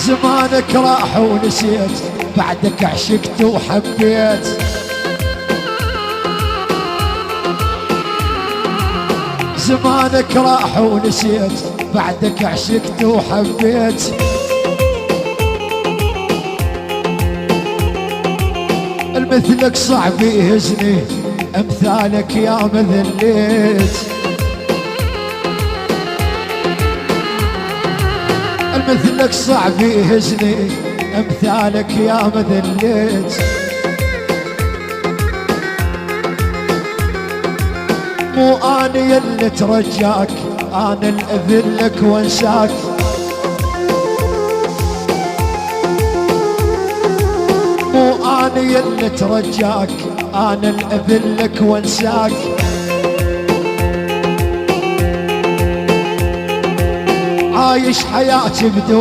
زمانك راح ونسيت بعدك عشقت وحبيت. زمانك راح ونسيت بعدك عشقت وحبيت. المثلك صعب يهزني امثالك يا مذليت. المثلك صعب يهزني امثالك يا مذليت. مو انا يلي ترجاك انا الاذلك وانساك. مو انا يلي ترجاك انا الاذلك وانساك. عايش حياتي بدون